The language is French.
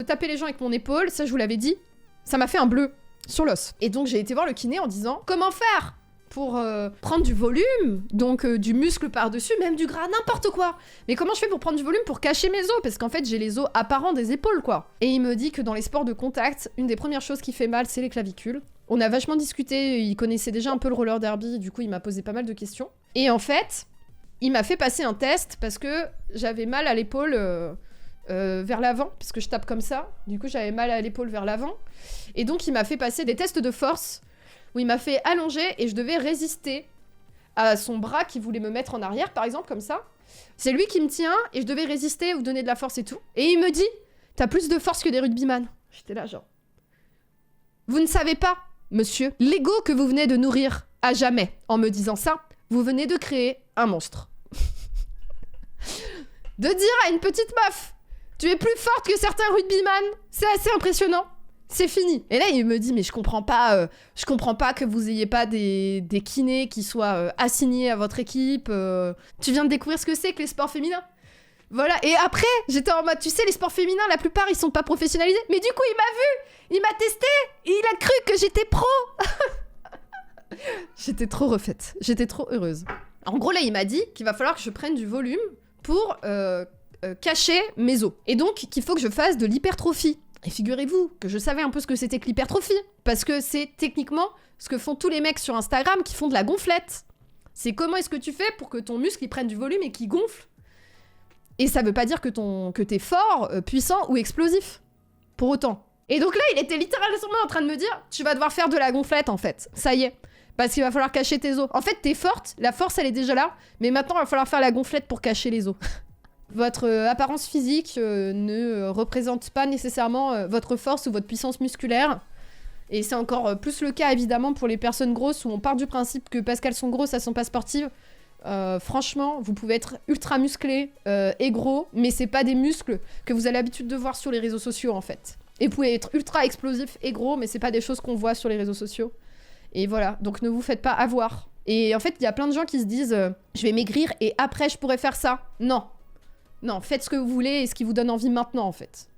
taper les gens avec mon épaule, ça je vous l'avais dit, ça m'a fait un bleu sur l'os. Et donc j'ai été voir le kiné en disant, comment faire pour prendre du volume, donc du muscle par-dessus, même du gras, n'importe quoi. Mais comment je fais pour prendre du volume pour cacher mes os? Parce qu'en fait, j'ai les os apparents des épaules, quoi. Et il me dit que dans les sports de contact, une des premières choses qui fait mal, c'est les clavicules. On a vachement discuté, il connaissait déjà un peu le roller derby, du coup, il m'a posé pas mal de questions. Et en fait, il m'a fait passer un test parce que j'avais mal à l'épaule vers l'avant, parce que je tape comme ça. Du coup, j'avais mal à l'épaule vers l'avant. Et donc, il m'a fait passer des tests de force où il m'a fait allonger et je devais résister à son bras qui voulait me mettre en arrière, par exemple, comme ça. C'est lui qui me tient et je devais résister ou donner de la force et tout. Et il me dit, t'as plus de force que des rugbyman. J'étais là, genre... Vous ne savez pas, monsieur, l'ego que vous venez de nourrir à jamais en me disant ça, vous venez de créer un monstre. De dire à une petite meuf, tu es plus forte que certains rugbyman, c'est assez impressionnant. C'est fini. Et là, il me dit, mais je comprends pas que vous ayez pas des kinés qui soient assignés à votre équipe. Tu viens de découvrir ce que c'est que les sports féminins. Voilà. Et après, j'étais en mode, tu sais, les sports féminins, la plupart, ils sont pas professionnalisés. Mais du coup, il m'a vu, il m'a testé, et il a cru que j'étais pro. J'étais trop refaite. J'étais trop heureuse. En gros, là, il m'a dit qu'il va falloir que je prenne du volume pour cacher mes os. Et donc, qu'il faut que je fasse de l'hypertrophie. Et figurez-vous que je savais un peu ce que c'était que l'hypertrophie. Parce que c'est techniquement ce que font tous les mecs sur Instagram qui font de la gonflette. C'est comment est-ce que tu fais pour que ton muscle il prenne du volume et qu'il gonfle. Et ça veut pas dire que t'es fort, puissant ou explosif. Pour autant. Et donc là, il était littéralement en train de me dire, tu vas devoir faire de la gonflette en fait. Ça y est. Parce qu'il va falloir cacher tes os. En fait, t'es forte, la force elle est déjà là, mais maintenant il va falloir faire la gonflette pour cacher les os. Votre apparence physique ne représente pas nécessairement votre force ou votre puissance musculaire. Et c'est encore plus le cas évidemment pour les personnes grosses où on part du principe que parce qu'elles sont grosses, elles sont pas sportives. Franchement, vous pouvez être ultra musclé et gros, mais c'est pas des muscles que vous avez l'habitude de voir sur les réseaux sociaux en fait. Et vous pouvez être ultra explosif et gros, mais c'est pas des choses qu'on voit sur les réseaux sociaux. Et voilà, donc ne vous faites pas avoir. Et en fait, il y a plein de gens qui se disent je vais maigrir et après je pourrai faire ça. Non. Non, faites ce que vous voulez et ce qui vous donne envie maintenant, en fait.